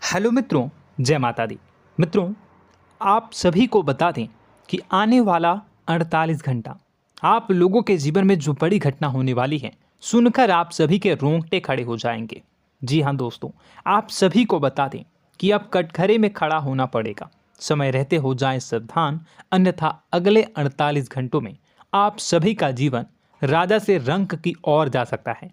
Hello मित्रों, जय माता दी। मित्रों, आप सभी को बता दें कि आने वाला 48 घंटा आप लोगों के जीवन में जो बड़ी घटना होने वाली है, सुनकर आप सभी के रोंगटे खड़े हो जाएंगे। जी हाँ दोस्तों, आप सभी को बता दें कि अब कटघरे में खड़ा होना पड़ेगा। समय रहते हो जाएं सावधान, अन्यथा अगले 48 घंटों में आप सभी का जीवन राजा से रंक की ओर जा सकता है।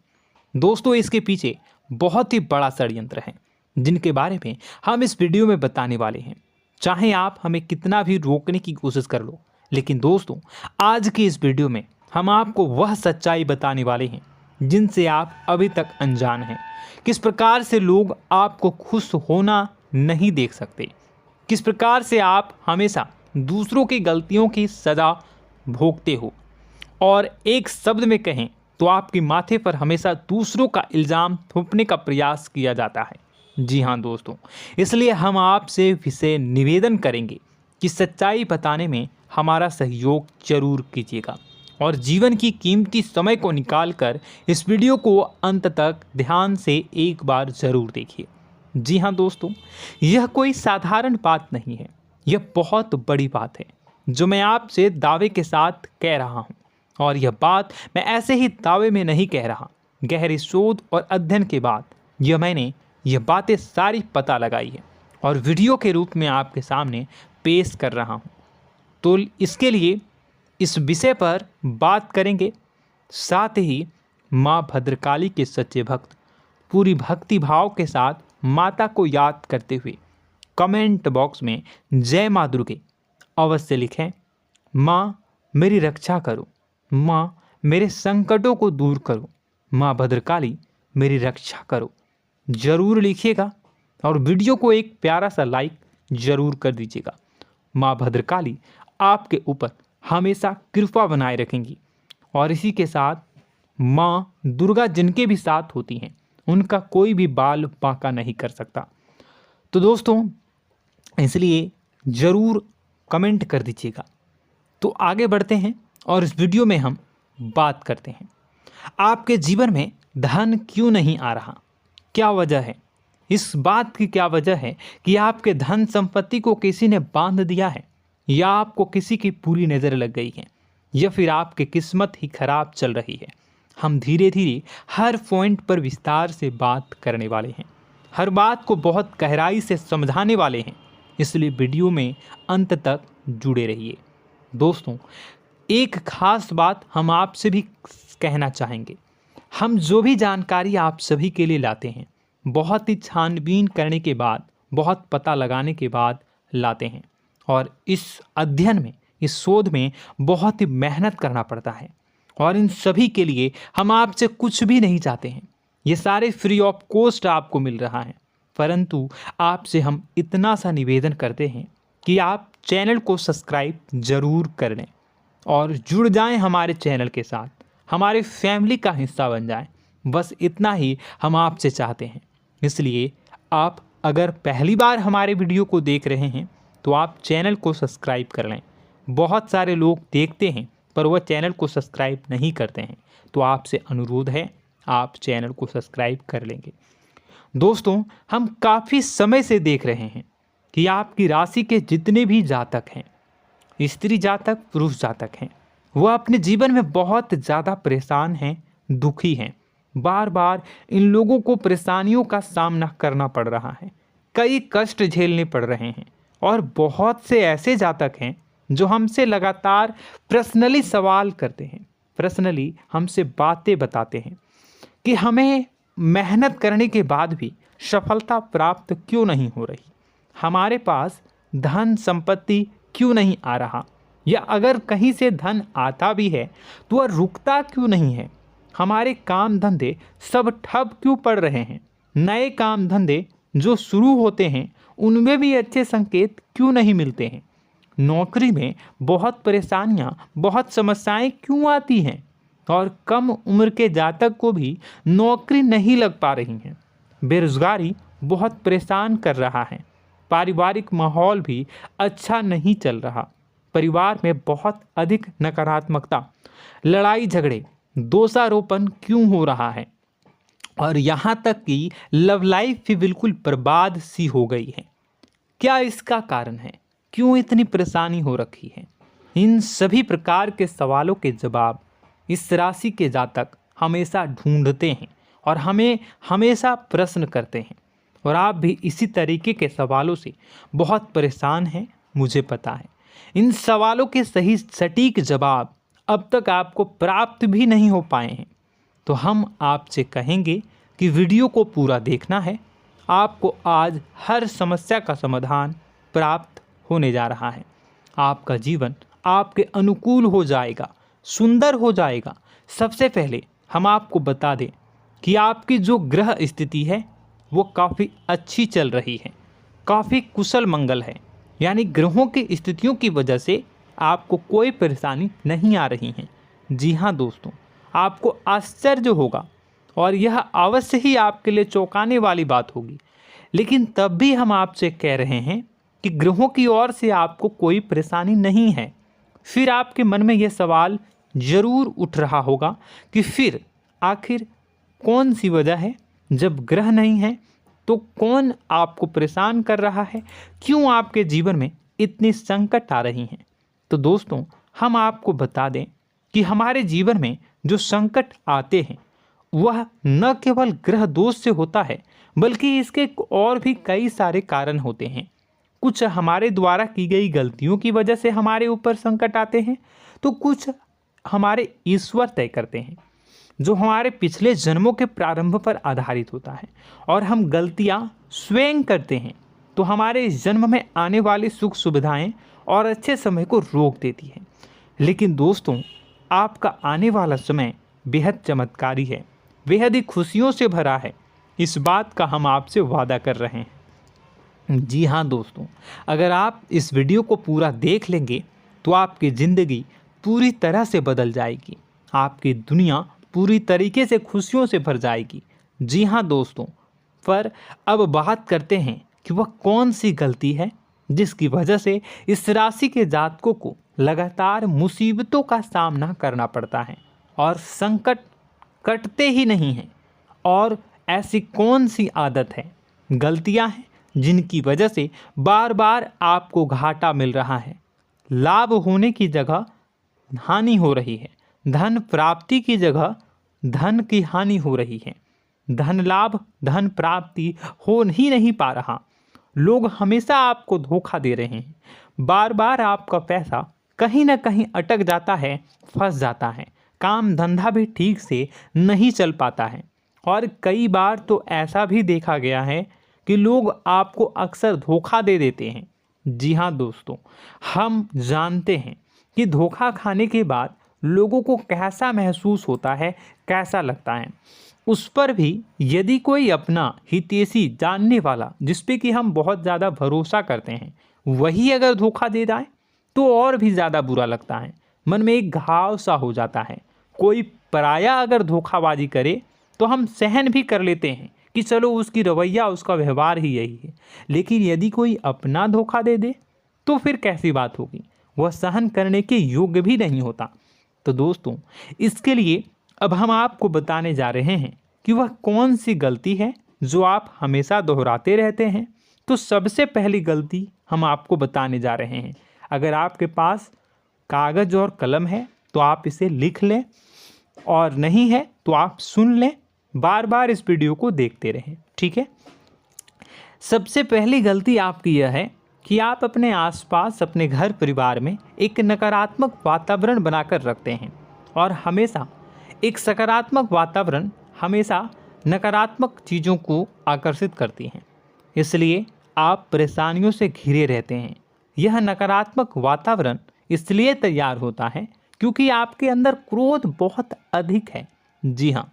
दोस्तों, इसके पीछे बहुत ही बड़ा षड्यंत्र है जिनके बारे में हम इस वीडियो में बताने वाले हैं। चाहे आप हमें कितना भी रोकने की कोशिश कर लो, लेकिन दोस्तों आज की इस वीडियो में हम आपको वह सच्चाई बताने वाले हैं जिनसे आप अभी तक अनजान हैं। किस प्रकार से लोग आपको खुश होना नहीं देख सकते, किस प्रकार से आप हमेशा दूसरों की गलतियों की सज़ा भोगते हो, और एक शब्द में कहें तो आपके माथे पर हमेशा दूसरों का इल्ज़ाम थोपने का प्रयास किया जाता है। जी हाँ दोस्तों, इसलिए हम आपसे विशेष निवेदन करेंगे कि सच्चाई बताने में हमारा सहयोग जरूर कीजिएगा और जीवन की कीमती समय को निकालकर इस वीडियो को अंत तक ध्यान से एक बार ज़रूर देखिए। जी हाँ दोस्तों, यह कोई साधारण बात नहीं है, यह बहुत बड़ी बात है जो मैं आपसे दावे के साथ कह रहा हूँ। और यह बात मैं ऐसे ही दावे में नहीं कह रहा, गहरी शोध और अध्ययन के बाद मैंने यह बातें सारी पता लगाई है और वीडियो के रूप में आपके सामने पेश कर रहा हूँ। तो इसके लिए इस विषय पर बात करेंगे। साथ ही माँ भद्रकाली के सच्चे भक्त पूरी भक्ति भाव के साथ माता को याद करते हुए कमेंट बॉक्स में जय माँ दुर्गे अवश्य लिखें। माँ मेरी रक्षा करो, माँ मेरे संकटों को दूर करो, माँ भद्रकाली मेरी रक्षा करो, ज़रूर लिखिएगा और वीडियो को एक प्यारा सा लाइक ज़रूर कर दीजिएगा। माँ भद्रकाली आपके ऊपर हमेशा कृपा बनाए रखेंगी और इसी के साथ माँ दुर्गा जिनके भी साथ होती हैं उनका कोई भी बाल बांका नहीं कर सकता। तो दोस्तों, इसलिए ज़रूर कमेंट कर दीजिएगा। तो आगे बढ़ते हैं और इस वीडियो में हम बात करते हैं, आपके जीवन में धन क्यों नहीं आ रहा, क्या वजह है। इस बात की क्या वजह है कि आपके धन संपत्ति को किसी ने बांध दिया है, या आपको किसी की पूरी नज़र लग गई है, या फिर आपकी किस्मत ही खराब चल रही है। हम धीरे धीरे हर पॉइंट पर विस्तार से बात करने वाले हैं, हर बात को बहुत गहराई से समझाने वाले हैं, इसलिए वीडियो में अंत तक जुड़े रहिए। दोस्तों, एक खास बात हम आपसे भी कहना चाहेंगे, हम जो भी जानकारी आप सभी के लिए लाते हैं बहुत ही छानबीन करने के बाद, बहुत पता लगाने के बाद लाते हैं, और इस अध्ययन में, इस शोध में बहुत ही मेहनत करना पड़ता है। और इन सभी के लिए हम आपसे कुछ भी नहीं चाहते हैं, ये सारे फ्री ऑफ कॉस्ट आपको मिल रहा है। परंतु आपसे हम इतना सा निवेदन करते हैं कि आप चैनल को सब्सक्राइब ज़रूर कर लें और जुड़ जाएं हमारे चैनल के साथ, हमारे फैमिली का हिस्सा बन जाएं। बस इतना ही हम आपसे चाहते हैं। इसलिए आप अगर पहली बार हमारे वीडियो को देख रहे हैं तो आप चैनल को सब्सक्राइब कर लें। बहुत सारे लोग देखते हैं पर वह चैनल को सब्सक्राइब नहीं करते हैं, तो आपसे अनुरोध है आप चैनल को सब्सक्राइब कर लेंगे। दोस्तों, हम काफ़ी समय से देख रहे हैं कि आपकी राशि के जितने भी जातक हैं, स्त्री जातक पुरुष जातक हैं, वह अपने जीवन में बहुत ज़्यादा परेशान हैं, दुखी हैं। बार बार इन लोगों को परेशानियों का सामना करना पड़ रहा है, कई कष्ट झेलने पड़ रहे हैं। और बहुत से ऐसे जातक हैं जो हमसे लगातार पर्सनली सवाल करते हैं, पर्सनली हमसे बातें बताते हैं कि हमें मेहनत करने के बाद भी सफलता प्राप्त क्यों नहीं हो रही, हमारे पास धन संपत्ति क्यों नहीं आ रहा, या अगर कहीं से धन आता भी है तो वह रुकता क्यों नहीं है, हमारे काम धंधे सब ठप क्यों पड़ रहे हैं, नए काम धंधे जो शुरू होते हैं उनमें भी अच्छे संकेत क्यों नहीं मिलते हैं, नौकरी में बहुत परेशानियां, बहुत समस्याएं क्यों आती हैं, और कम उम्र के जातक को भी नौकरी नहीं लग पा रही हैं, बेरोजगारी बहुत परेशान कर रहा है, पारिवारिक माहौल भी अच्छा नहीं चल रहा, परिवार में बहुत अधिक नकारात्मकता, लड़ाई झगड़े, दोषारोपण क्यों हो रहा है, और यहाँ तक कि लव लाइफ भी बिल्कुल बर्बाद सी हो गई है। क्या इसका कारण है? क्यों इतनी परेशानी हो रखी है? इन सभी प्रकार के सवालों के जवाब इस राशि के जातक हमेशा ढूंढते हैं और हमें हमेशा प्रश्न करते हैं। और आप भी इसी तरीके के सवालों से बहुत परेशान हैं, मुझे पता है। इन सवालों के सही सटीक जवाब अब तक आपको प्राप्त भी नहीं हो पाए हैं, तो हम आपसे कहेंगे कि वीडियो को पूरा देखना है। आपको आज हर समस्या का समाधान प्राप्त होने जा रहा है। आपका जीवन आपके अनुकूल हो जाएगा, सुंदर हो जाएगा। सबसे पहले हम आपको बता दें कि आपकी जो ग्रह स्थिति है वो काफ़ी अच्छी चल रही है, काफ़ी कुशल मंगल है। यानी ग्रहों की स्थितियों की वजह से आपको कोई परेशानी नहीं आ रही है। जी हाँ दोस्तों, आपको आश्चर्य होगा और यह अवश्य ही आपके लिए चौंकाने वाली बात होगी, लेकिन तब भी हम आपसे कह रहे हैं कि ग्रहों की ओर से आपको कोई परेशानी नहीं है। फिर आपके मन में यह सवाल जरूर उठ रहा होगा कि फिर आखिर कौन सी वजह है? जब ग्रह नहीं है तो कौन आपको परेशान कर रहा है? क्यों आपके जीवन में इतनी संकट आ रही हैं? तो दोस्तों, हम आपको बता दें कि हमारे जीवन में जो संकट आते हैं वह न केवल ग्रह दोष से होता है, बल्कि इसके और भी कई सारे कारण होते हैं। कुछ हमारे द्वारा की गई गलतियों की वजह से हमारे ऊपर संकट आते हैं, तो कुछ हमारे ईश्वर तय करते हैं, जो हमारे पिछले जन्मों के प्रारंभ पर आधारित होता है। और हम गलतियां स्वयं करते हैं तो हमारे इस जन्म में आने वाली सुख सुविधाएं और अच्छे समय को रोक देती है। लेकिन दोस्तों, आपका आने वाला समय बेहद चमत्कारी है, बेहद ही खुशियों से भरा है। इस बात का हम आपसे वादा कर रहे हैं। जी हाँ दोस्तों, अगर आप इस वीडियो को पूरा देख लेंगे तो आपकी ज़िंदगी पूरी तरह से बदल जाएगी, आपकी दुनिया पूरी तरीके से खुशियों से भर जाएगी। जी हाँ दोस्तों, पर अब बात करते हैं कि वह कौन सी गलती है जिसकी वजह से इस राशि के जातकों को लगातार मुसीबतों का सामना करना पड़ता है और संकट कटते ही नहीं हैं। और ऐसी कौन सी आदत है, गलतियां हैं जिनकी वजह से बार बार आपको घाटा मिल रहा है, लाभ होने की जगह हानि हो रही है, धन प्राप्ति की जगह धन की हानि हो रही है, धन लाभ धन प्राप्ति हो ही नहीं पा रहा, लोग हमेशा आपको धोखा दे रहे हैं, बार बार आपका पैसा कहीं ना कहीं अटक जाता है, फंस जाता है, काम धंधा भी ठीक से नहीं चल पाता है। और कई बार तो ऐसा भी देखा गया है कि लोग आपको अक्सर धोखा दे देते हैं। जी हाँ दोस्तों, हम जानते हैं कि धोखा खाने के बाद लोगों को कैसा महसूस होता है, कैसा लगता है। उस पर भी यदि कोई अपना हितैषी जानने वाला, जिस पे कि हम बहुत ज़्यादा भरोसा करते हैं, वही अगर धोखा दे जाए तो और भी ज़्यादा बुरा लगता है, मन में एक घाव सा हो जाता है। कोई पराया अगर धोखाबाजी करे तो हम सहन भी कर लेते हैं कि चलो उसकी रवैया उसका व्यवहार ही यही है, लेकिन यदि कोई अपना धोखा दे दे तो फिर कैसी बात होगी, वह सहन करने के योग्य भी नहीं होता। तो दोस्तों, इसके लिए अब हम आपको बताने जा रहे हैं कि वह कौन सी गलती है जो आप हमेशा दोहराते रहते हैं। तो सबसे पहली गलती हम आपको बताने जा रहे हैं। अगर आपके पास कागज़ और कलम है तो आप इसे लिख लें, और नहीं है तो आप सुन लें, बार बार इस वीडियो को देखते रहें, ठीक है। सबसे पहली गलती आपकी यह है कि आप अपने आसपास, अपने घर परिवार में एक नकारात्मक वातावरण बनाकर रखते हैं, और हमेशा एक सकारात्मक वातावरण हमेशा नकारात्मक चीज़ों को आकर्षित करती हैं। इसलिए आप परेशानियों से घिरे रहते हैं। यह नकारात्मक वातावरण इसलिए तैयार होता है क्योंकि आपके अंदर क्रोध बहुत अधिक है। जी हाँ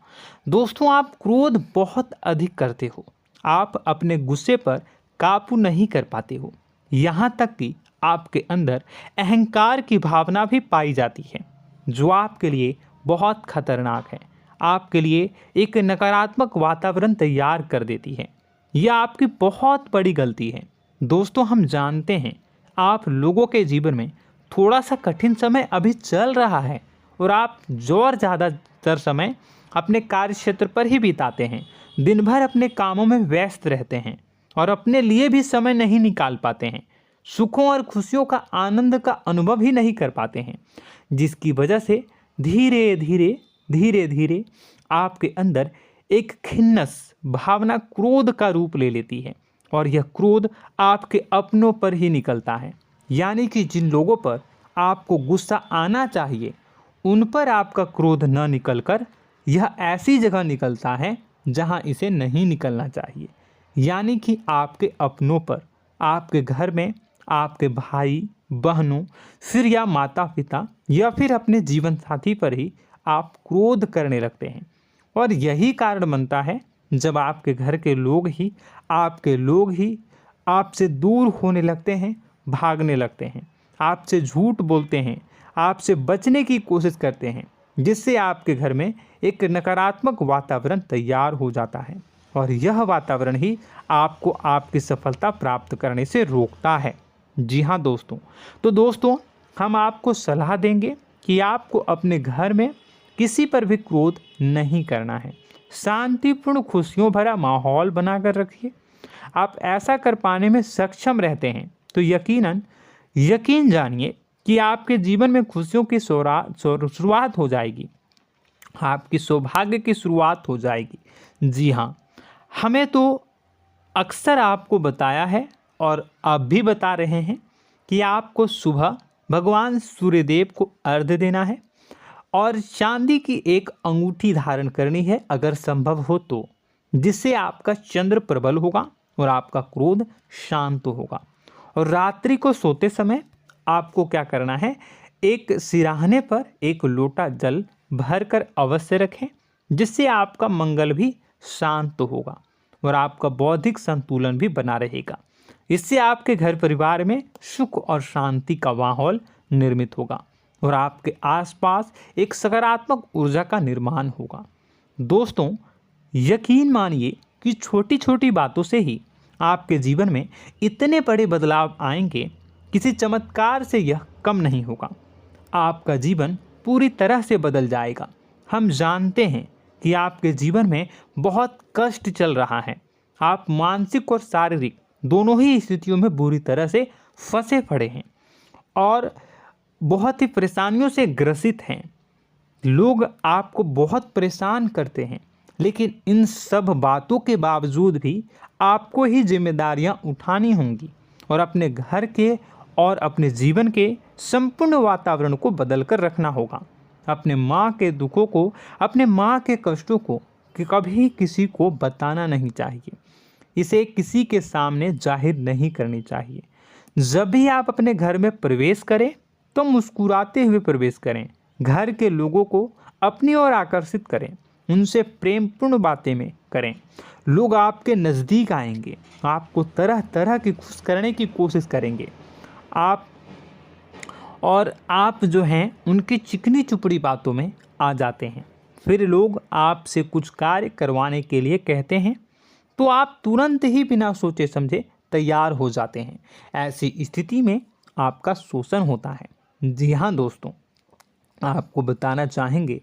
दोस्तों, आप क्रोध बहुत अधिक करते हो, आप अपने गुस्से पर काबू नहीं कर पाते हो, यहाँ तक कि आपके अंदर अहंकार की भावना भी पाई जाती है, जो आपके लिए बहुत खतरनाक है, आपके लिए एक नकारात्मक वातावरण तैयार कर देती है। यह आपकी बहुत बड़ी गलती है। दोस्तों, हम जानते हैं आप लोगों के जीवन में थोड़ा सा कठिन समय अभी चल रहा है और आप जोर ज़्यादा अधिकतर समय अपने कार्य क्षेत्र पर ही बिताते हैं, दिन भर अपने कामों में व्यस्त रहते हैं और अपने लिए भी समय नहीं निकाल पाते हैं, सुखों और खुशियों का आनंद का अनुभव ही नहीं कर पाते हैं, जिसकी वजह से धीरे धीरे आपके अंदर एक खिन्नस भावना क्रोध का रूप ले लेती है और यह क्रोध आपके अपनों पर ही निकलता है। यानी कि जिन लोगों पर आपको गुस्सा आना चाहिए उन पर आपका क्रोध न निकलकर यह ऐसी जगह निकलता है जहां इसे नहीं निकलना चाहिए। यानी कि आपके अपनों पर, आपके घर में आपके भाई बहनों, फिर या माता पिता या फिर अपने जीवन साथी पर ही आप क्रोध करने लगते हैं। और यही कारण बनता है जब आपके घर के लोग ही आपसे दूर होने लगते हैं, भागने लगते हैं, आपसे झूठ बोलते हैं, आपसे बचने की कोशिश करते हैं, जिससे आपके घर में एक नकारात्मक वातावरण तैयार हो जाता है और यह वातावरण ही आपको आपकी सफलता प्राप्त करने से रोकता है। जी हाँ दोस्तों, तो दोस्तों हम आपको सलाह देंगे कि आपको अपने घर में किसी पर भी क्रोध नहीं करना है। शांतिपूर्ण खुशियों भरा माहौल बनाकर रखिए। आप ऐसा कर पाने में सक्षम रहते हैं तो यकीन जानिए कि आपके जीवन में खुशियों की शुरुआत हो जाएगी, आपकी सौभाग्य की शुरुआत हो जाएगी। जी हाँ, हमें तो अक्सर आपको बताया है और अब भी बता रहे हैं कि आपको सुबह भगवान सूर्यदेव को अर्घ्य देना है और चांदी की एक अंगूठी धारण करनी है अगर संभव हो तो, जिससे आपका चंद्र प्रबल होगा और आपका क्रोध शांत होगा। और रात्रि को सोते समय आपको क्या करना है, एक सिराहने पर एक लोटा जल भरकर अवश्य रखें, जिससे आपका मंगल भी शांत होगा और आपका बौद्धिक संतुलन भी बना रहेगा। इससे आपके घर परिवार में सुख और शांति का माहौल निर्मित होगा और आपके आसपास एक सकारात्मक ऊर्जा का निर्माण होगा। दोस्तों यकीन मानिए कि छोटी छोटी बातों से ही आपके जीवन में इतने बड़े बदलाव आएंगे, किसी चमत्कार से यह कम नहीं होगा। आपका जीवन पूरी तरह से बदल जाएगा। हम जानते हैं कि आपके जीवन में बहुत कष्ट चल रहा है, आप मानसिक और शारीरिक दोनों ही स्थितियों में बुरी तरह से फंसे पड़े हैं और बहुत ही परेशानियों से ग्रसित हैं। लोग आपको बहुत परेशान करते हैं, लेकिन इन सब बातों के बावजूद भी आपको ही जिम्मेदारियां उठानी होंगी और अपने घर के और अपने जीवन के संपूर्ण वातावरण को बदल कर रखना होगा। अपने माँ के दुखों को, अपने माँ के कष्टों को कभी किसी को बताना नहीं चाहिए, इसे किसी के सामने जाहिर नहीं करनी चाहिए। जब भी आप अपने घर में प्रवेश करें तो मुस्कुराते हुए प्रवेश करें, घर के लोगों को अपनी ओर आकर्षित करें, उनसे प्रेमपूर्ण बातें में करें। लोग आपके नज़दीक आएंगे, आपको तरह तरह की खुश करने की कोशिश करेंगे। आप जो हैं उनकी चिकनी चुपड़ी बातों में आ जाते हैं। फिर लोग आपसे कुछ कार्य करवाने के लिए कहते हैं तो आप तुरंत ही बिना सोचे समझे तैयार हो जाते हैं। ऐसी स्थिति में आपका शोषण होता है। जी हाँ दोस्तों, आपको बताना चाहेंगे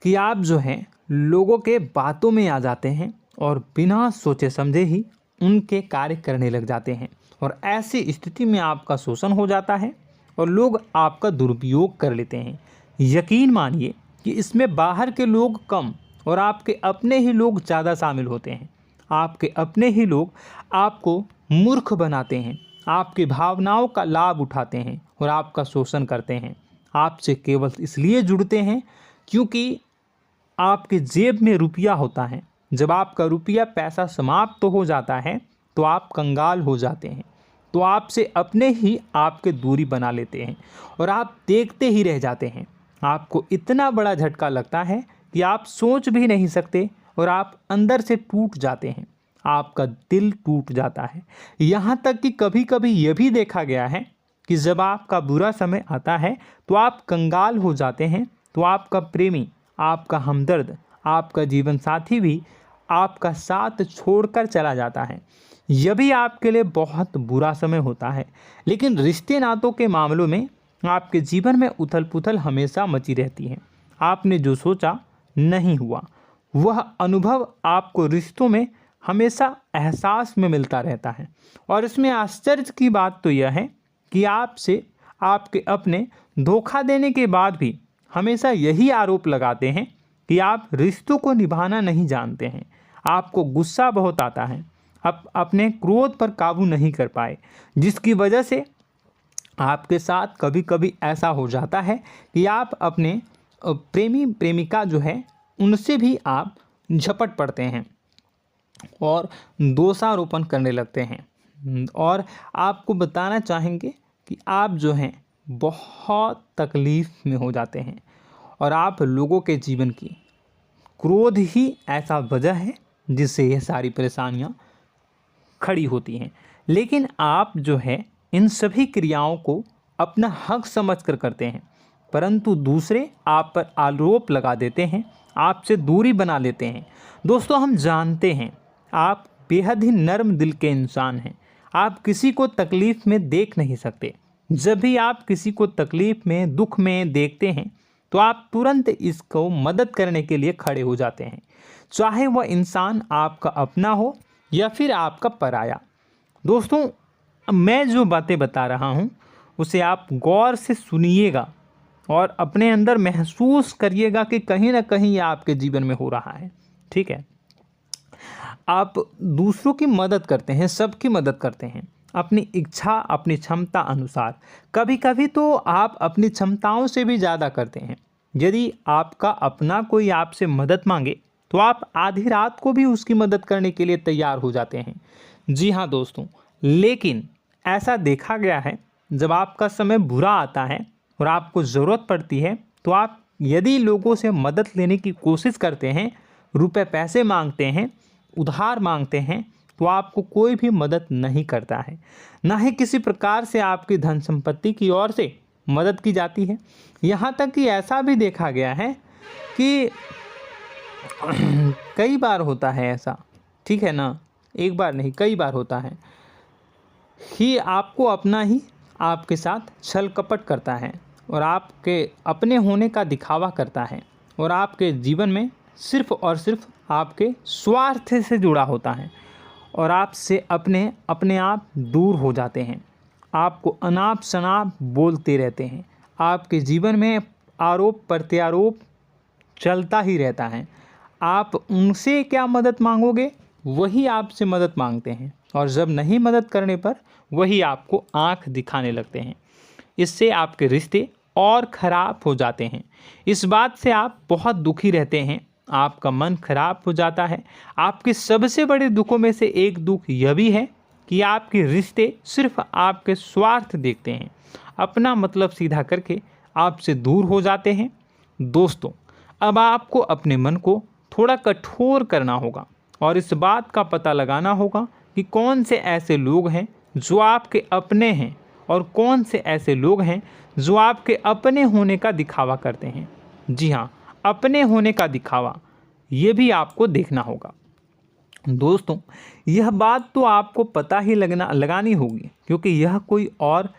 कि आप जो हैं लोगों के बातों में आ जाते हैं और बिना सोचे समझे ही उनके कार्य करने लग जाते हैं और ऐसी स्थिति में आपका शोषण हो जाता है और लोग आपका दुरुपयोग कर लेते हैं। यकीन मानिए कि इसमें बाहर के लोग कम और आपके अपने ही लोग ज़्यादा शामिल होते हैं। आपके अपने ही लोग आपको मूर्ख बनाते हैं, आपकी भावनाओं का लाभ उठाते हैं और आपका शोषण करते हैं। आपसे केवल इसलिए जुड़ते हैं क्योंकि आपके जेब में रुपया होता है। जब आपका रुपया पैसा समाप्त हो जाता है तो आप कंगाल हो जाते हैं, तो आपसे अपने ही आपके दूरी बना लेते हैं और आप देखते ही रह जाते हैं। आपको इतना बड़ा झटका लगता है कि आप सोच भी नहीं सकते और आप अंदर से टूट जाते हैं, आपका दिल टूट जाता है। यहाँ तक कि कभी कभी यह भी देखा गया है कि जब आपका बुरा समय आता है तो आप कंगाल हो जाते हैं, तो आपका प्रेमी, आपका हमदर्द, आपका जीवन साथी भी आपका साथ छोड़कर चला जाता है। यह भी आपके लिए बहुत बुरा समय होता है। लेकिन रिश्ते नातों के मामलों में आपके जीवन में उथल पुथल हमेशा मची रहती है। आपने जो सोचा नहीं हुआ। वह अनुभव आपको रिश्तों में हमेशा एहसास में मिलता रहता है। और इसमें आश्चर्य की बात तो यह है कि आपसे आपके अपने धोखा देने के बाद भी हमेशा यही आरोप लगाते हैं कि आप रिश्तों को निभाना नहीं जानते हैं। आपको गुस्सा बहुत आता है, अपने क्रोध पर काबू नहीं कर पाए, जिसकी वजह से आपके साथ कभी कभी ऐसा हो जाता है कि आप अपने प्रेमी प्रेमिका जो है उनसे भी आप झपट पड़ते हैं और दोषारोपण करने लगते हैं। और आपको बताना चाहेंगे कि आप जो हैं बहुत तकलीफ़ में हो जाते हैं और आप लोगों के जीवन की क्रोध ही ऐसा वजह है जिससे ये सारी परेशानियां खड़ी होती हैं। लेकिन आप जो है इन सभी क्रियाओं को अपना हक समझकर करते हैं, परंतु दूसरे आप पर आरोप लगा देते हैं, आपसे दूरी बना लेते हैं। दोस्तों, हम जानते हैं आप बेहद ही नर्म दिल के इंसान हैं। आप किसी को तकलीफ़ में देख नहीं सकते। जब भी आप किसी को तकलीफ़ में, दुख में देखते हैं तो आप तुरंत इसको मदद करने के लिए खड़े हो जाते हैं, चाहे वह इंसान आपका अपना हो या फिर आपका पराया। दोस्तों, मैं जो बातें बता रहा हूँ उसे आप गौर से सुनिएगा और अपने अंदर महसूस करिएगा कि कहीं ना कहीं ये आपके जीवन में हो रहा है। ठीक है, आप दूसरों की मदद करते हैं, सबकी मदद करते हैं अपनी इच्छा, अपनी क्षमता अनुसार। कभी कभी तो आप अपनी क्षमताओं से भी ज़्यादा करते हैं। यदि आपका अपना कोई आपसे मदद मांगे तो आप आधी रात को भी उसकी मदद करने के लिए तैयार हो जाते हैं। जी हाँ दोस्तों, लेकिन ऐसा देखा गया है जब आपका समय बुरा आता है और आपको ज़रूरत पड़ती है तो आप यदि लोगों से मदद लेने की कोशिश करते हैं, रुपए पैसे मांगते हैं, उधार मांगते हैं, तो आपको कोई भी मदद नहीं करता है। ना ही किसी प्रकार से आपकी धन संपत्ति की ओर से मदद की जाती है। यहाँ तक कि ऐसा भी देखा गया है कि कई बार होता है ऐसा, ठीक है ना, एक बार नहीं कई बार होता है कि आपको अपना ही आपके साथ छल कपट करता है और आपके अपने होने का दिखावा करता है और आपके जीवन में सिर्फ और सिर्फ आपके स्वार्थ से जुड़ा होता है और आपसे अपने आप दूर हो जाते हैं। आपको अनाप शनाप बोलते रहते हैं। आपके जीवन में आरोप प्रत्यारोप चलता ही रहता है। आप उनसे क्या मदद मांगोगे, वही आपसे मदद मांगते हैं और जब नहीं मदद करने पर वही आपको आंख दिखाने लगते हैं। इससे आपके रिश्ते और ख़राब हो जाते हैं। इस बात से आप बहुत दुखी रहते हैं, आपका मन खराब हो जाता है। आपके सबसे बड़े दुखों में से एक दुख यह भी है कि आपके रिश्ते सिर्फ आपके स्वार्थ देखते हैं, अपना मतलब सीधा करके आपसे दूर हो जाते हैं। दोस्तों, अब आपको अपने मन को थोड़ा कठोर करना होगा और इस बात का पता लगाना होगा कि कौन से ऐसे लोग हैं जो आपके अपने हैं और कौन से ऐसे लोग हैं जो आपके अपने होने का दिखावा करते हैं। जी हाँ, अपने होने का दिखावा, ये भी आपको देखना होगा। दोस्तों, यह बात तो आपको पता ही लगानी होगी, क्योंकि यह कोई और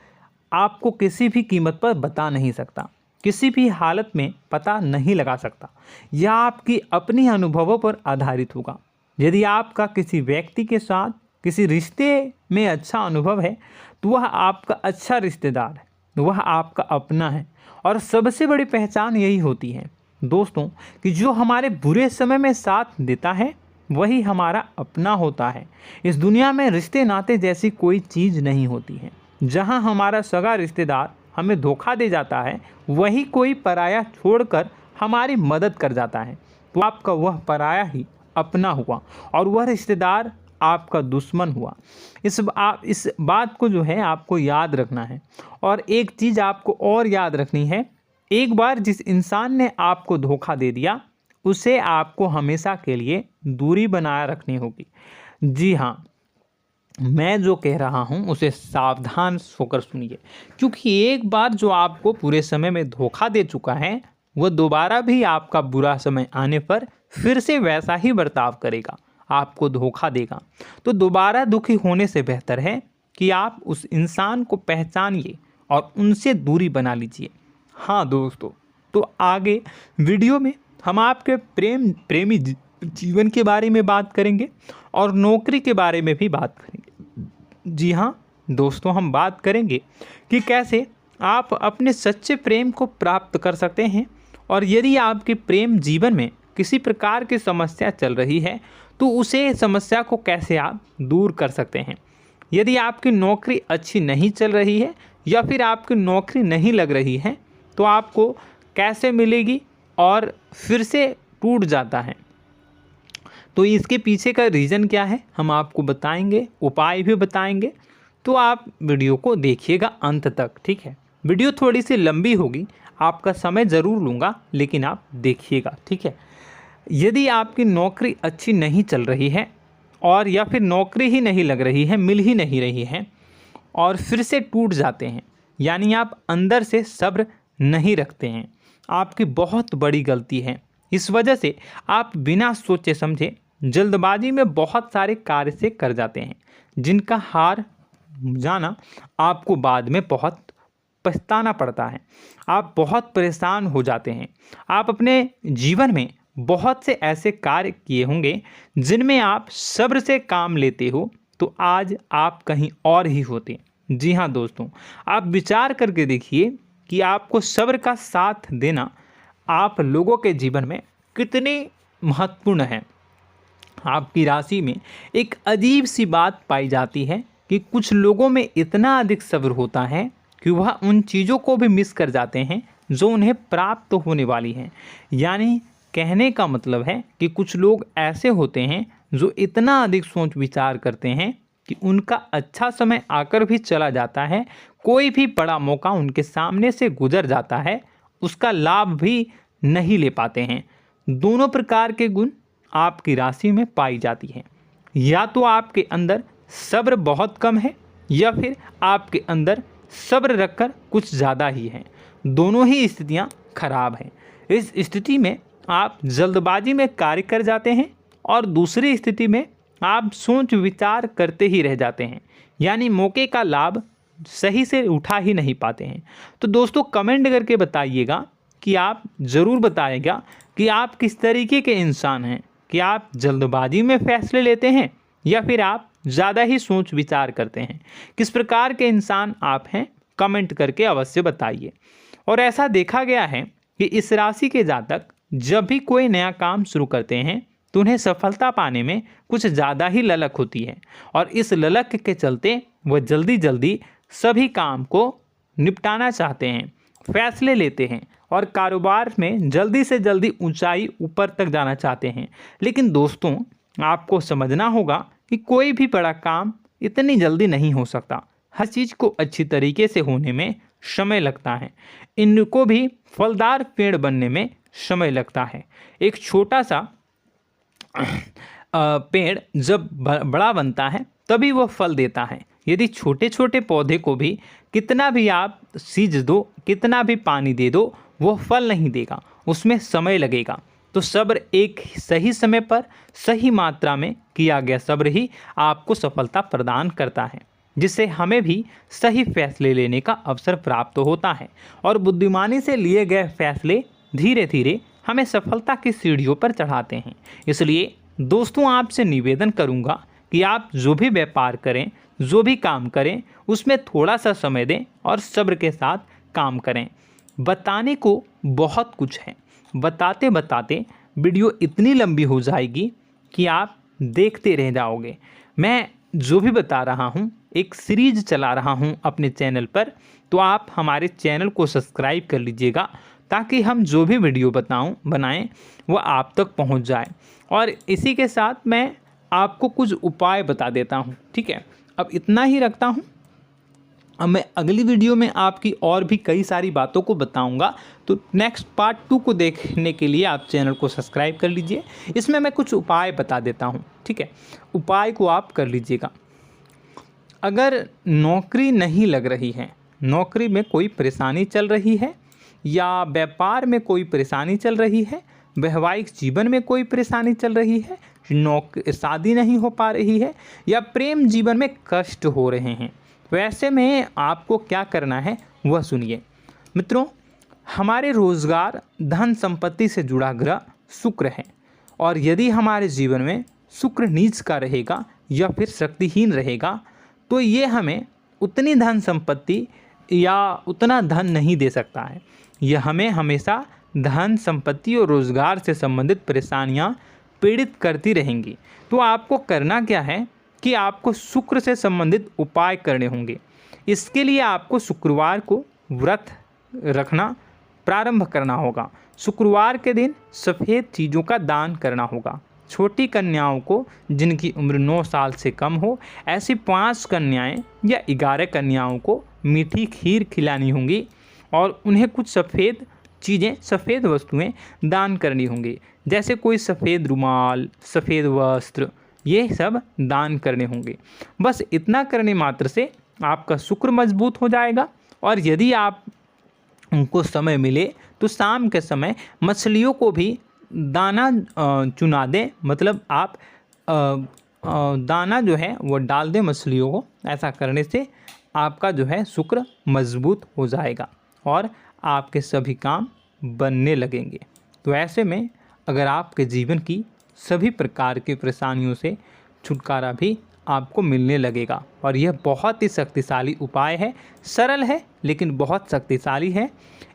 आपको किसी भी कीमत पर बता नहीं सकता, किसी भी हालत में पता नहीं लगा सकता। यह आपकी अपनी अनुभवों पर आधारित होगा। यदि आपका किसी व्यक्ति के साथ किसी रिश्ते में अच्छा अनुभव है तो वह आपका अच्छा रिश्तेदार है, वह आपका अपना है। और सबसे बड़ी पहचान यही होती है दोस्तों कि जो हमारे बुरे समय में साथ देता है वही हमारा अपना होता है। इस दुनिया में रिश्ते नाते जैसी कोई चीज़ नहीं होती है। जहां हमारा सगा रिश्तेदार हमें धोखा दे जाता है, वही कोई पराया छोड़कर हमारी मदद कर जाता है, तो आपका वह पराया ही अपना हुआ और वह रिश्तेदार आपका दुश्मन हुआ। इस बात को जो है आपको याद रखना है। और एक चीज़ आपको और याद रखनी है, एक बार जिस इंसान ने आपको धोखा दे दिया उसे आपको हमेशा के लिए दूरी बनाए रखनी होगी। जी हाँ, मैं जो कह रहा हूँ उसे सावधान होकर सुनिए, क्योंकि एक बार जो आपको पूरे समय में धोखा दे चुका है वह दोबारा भी आपका बुरा समय आने पर फिर से वैसा ही बर्ताव करेगा, आपको धोखा देगा। तो दोबारा दुखी होने से बेहतर है कि आप उस इंसान को पहचानिए और उनसे दूरी बना लीजिए। हाँ दोस्तों, तो आगे वीडियो में हम आपके प्रेमी जीवन के बारे में बात करेंगे और नौकरी के बारे में भी बात करेंगे। जी हाँ दोस्तों, हम बात करेंगे कि कैसे आप अपने सच्चे प्रेम को प्राप्त कर सकते हैं, और यदि आपके प्रेम जीवन में किसी प्रकार की समस्या चल रही है तो उसे समस्या को कैसे आप दूर कर सकते हैं। यदि आपकी नौकरी अच्छी नहीं चल रही है या फिर आपकी नौकरी नहीं लग रही है तो आपको कैसे मिलेगी और फिर से टूट जाता है, तो इसके पीछे का रीज़न क्या है हम आपको बताएंगे, उपाय भी बताएंगे। तो आप वीडियो को देखिएगा अंत तक, ठीक है। वीडियो थोड़ी सी लंबी होगी, आपका समय ज़रूर लूँगा, लेकिन आप देखिएगा, ठीक है। यदि आपकी नौकरी अच्छी नहीं चल रही है और या फिर नौकरी ही नहीं लग रही है, मिल ही नहीं रही है और फिर से टूट जाते हैं, यानी आप अंदर से सब्र नहीं रखते हैं, आपकी बहुत बड़ी गलती है। इस वजह से आप बिना सोचे समझे जल्दबाजी में बहुत सारे कार्य से कर जाते हैं, जिनका हार जाना आपको बाद में बहुत पछताना पड़ता है। आप बहुत परेशान हो जाते हैं। आप अपने जीवन में बहुत से ऐसे कार्य किए होंगे जिनमें आप सब्र से काम लेते हो, तो आज आप कहीं और ही होते। जी हाँ दोस्तों, आप विचार करके देखिए कि आपको सब्र का साथ देना आप लोगों के जीवन में कितनी महत्वपूर्ण है। आपकी राशि में एक अजीब सी बात पाई जाती है कि कुछ लोगों में इतना अधिक सब्र होता है कि वह उन चीज़ों को भी मिस कर जाते हैं जो उन्हें प्राप्त होने वाली हैं। यानी कहने का मतलब है कि कुछ लोग ऐसे होते हैं जो इतना अधिक सोच विचार करते हैं कि उनका अच्छा समय आकर भी चला जाता है, कोई भी बड़ा मौका उनके सामने से गुजर जाता है, उसका लाभ भी नहीं ले पाते हैं। दोनों प्रकार के गुण आपकी राशि में पाई जाती हैं। या तो आपके अंदर सब्र बहुत कम है या फिर आपके अंदर सब्र रखकर कुछ ज़्यादा ही है। दोनों ही स्थितियाँ खराब हैं। इस स्थिति में आप जल्दबाजी में कार्य कर जाते हैं और दूसरी स्थिति में आप सोच विचार करते ही रह जाते हैं, यानी मौके का लाभ सही से उठा ही नहीं पाते हैं। तो दोस्तों कमेंट करके बताइएगा कि आप ज़रूर बताइएगा कि आप किस तरीके के इंसान हैं, कि आप जल्दबाजी में फैसले लेते हैं या फिर आप ज़्यादा ही सोच विचार करते हैं। किस प्रकार के इंसान आप हैं, कमेंट करके अवश्य बताइए। और ऐसा देखा गया है कि इस राशि के जातक जब भी कोई नया काम शुरू करते हैं तो उन्हें सफलता पाने में कुछ ज़्यादा ही ललक होती है, और इस ललक के चलते वह जल्दी जल्दी सभी काम को निपटाना चाहते हैं, फैसले लेते हैं और कारोबार में जल्दी से जल्दी ऊंचाई ऊपर तक जाना चाहते हैं। लेकिन दोस्तों आपको समझना होगा कि कोई भी बड़ा काम इतनी जल्दी नहीं हो सकता। हर चीज़ को अच्छी तरीके से होने में समय लगता है। इनको भी फलदार पेड़ बनने में समय लगता है। एक छोटा सा पेड़ जब बड़ा बनता है तभी वह फल देता है। यदि छोटे छोटे पौधे को भी कितना भी आप सींच दो, कितना भी पानी दे दो, वो फल नहीं देगा, उसमें समय लगेगा। तो सब्र एक सही समय पर सही मात्रा में किया गया सब्र ही आपको सफलता प्रदान करता है, जिससे हमें भी सही फैसले लेने का अवसर प्राप्त होता है और बुद्धिमानी से लिए गए फैसले धीरे धीरे हमें सफलता की सीढ़ियों पर चढ़ाते हैं। इसलिए दोस्तों आपसे निवेदन करूंगा कि आप जो भी व्यापार करें, जो भी काम करें, उसमें थोड़ा सा समय दें और सब्र के साथ काम करें। बताने को बहुत कुछ है, बताते बताते वीडियो इतनी लंबी हो जाएगी कि आप देखते रह जाओगे। मैं जो भी बता रहा हूँ एक सीरीज चला रहा हूँ अपने चैनल पर, तो आप हमारे चैनल को सब्सक्राइब कर लीजिएगा ताकि हम जो भी वीडियो बनाएं वो आप तक पहुँच जाए। और इसी के साथ मैं आपको कुछ उपाय बता देता हूँ, ठीक है। अब इतना ही रखता हूँ। अब मैं अगली वीडियो में आपकी और भी कई सारी बातों को बताऊंगा, तो नेक्स्ट पार्ट 2 को देखने के लिए आप चैनल को सब्सक्राइब कर लीजिए। इसमें मैं कुछ उपाय बता देता हूं, ठीक है। उपाय को आप कर लीजिएगा। अगर नौकरी नहीं लग रही है, नौकरी में कोई परेशानी चल रही है, या व्यापार में कोई परेशानी चल रही है, वैवाहिक जीवन में कोई परेशानी चल रही है, शादी नहीं हो पा रही है, या प्रेम जीवन में कष्ट हो रहे हैं, वैसे में आपको क्या करना है वह सुनिए। मित्रों, हमारे रोजगार धन संपत्ति से जुड़ा ग्रह शुक्र है, और यदि हमारे जीवन में शुक्र नीच का रहेगा या फिर शक्तिहीन रहेगा तो ये हमें उतनी धन संपत्ति या उतना धन नहीं दे सकता है। यह हमें हमेशा धन संपत्ति और रोजगार से संबंधित परेशानियां पीड़ित करती रहेंगी। तो आपको करना क्या है कि आपको शुक्र से संबंधित उपाय करने होंगे। इसके लिए आपको शुक्रवार को व्रत रखना प्रारंभ करना होगा। शुक्रवार के दिन सफ़ेद चीज़ों का दान करना होगा। छोटी कन्याओं को जिनकी उम्र 9 साल से कम हो, ऐसी 5 कन्याएं या 11 कन्याओं को मीठी खीर खिलानी होंगी और उन्हें कुछ सफ़ेद चीज़ें, सफ़ेद वस्तुएं दान करनी होंगी, जैसे कोई सफ़ेद रुमाल, सफ़ेद वस्त्र, ये सब दान करने होंगे। बस इतना करने मात्र से आपका शुक्र मजबूत हो जाएगा। और यदि आप उनको समय मिले तो शाम के समय मछलियों को भी दाना चुना दें, मतलब आप दाना जो है वो डाल दें मछलियों को। ऐसा करने से आपका जो है शुक्र मजबूत हो जाएगा और आपके सभी काम बनने लगेंगे। तो ऐसे में अगर आपके जीवन की सभी प्रकार की परेशानियों से छुटकारा भी आपको मिलने लगेगा। और यह बहुत ही शक्तिशाली उपाय है, सरल है लेकिन बहुत शक्तिशाली है।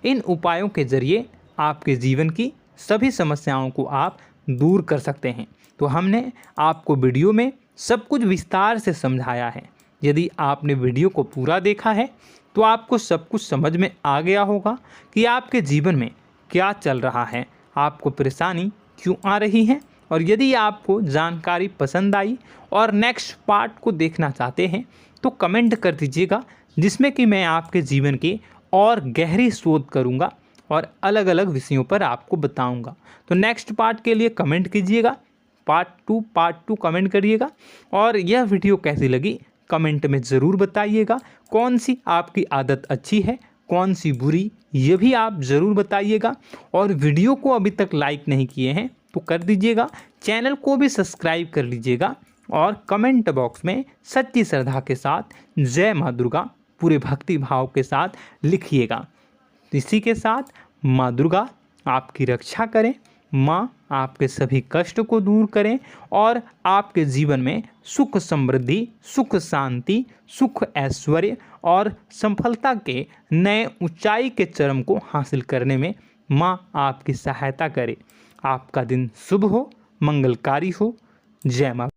इन उपायों के ज़रिए आपके जीवन की सभी समस्याओं को आप दूर कर सकते हैं। तो हमने आपको वीडियो में सब कुछ विस्तार से समझाया है। यदि आपने वीडियो को पूरा देखा है तो आपको सब कुछ समझ में आ गया होगा कि आपके जीवन में क्या चल रहा है, आपको परेशानी क्यों आ रही है। और यदि आपको जानकारी पसंद आई और नेक्स्ट पार्ट को देखना चाहते हैं तो कमेंट कर दीजिएगा, जिसमें कि मैं आपके जीवन की और गहरी शोध करूंगा और अलग अलग विषयों पर आपको बताऊंगा। तो नेक्स्ट पार्ट के लिए कमेंट कीजिएगा, पार्ट टू कमेंट करिएगा। और यह वीडियो कैसी लगी कमेंट में ज़रूर बताइएगा। कौन सी आपकी आदत अच्छी है, कौन सी बुरी, ये भी आप ज़रूर बताइएगा। और वीडियो को अभी तक लाइक नहीं किए हैं तो कर दीजिएगा, चैनल को भी सब्सक्राइब कर लीजिएगा और कमेंट बॉक्स में सच्ची श्रद्धा के साथ जय माँ दुर्गा पूरे भक्ति भाव के साथ लिखिएगा। इसी के साथ माँ दुर्गा आपकी रक्षा करें, माँ आपके सभी कष्ट को दूर करें और आपके जीवन में सुख समृद्धि, सुख शांति, सुख ऐश्वर्य और सफलता के नए ऊंचाई के चरम को हासिल करने में माँ आपकी सहायता करे। आपका दिन शुभ हो, मंगलकारी हो। जय माँ।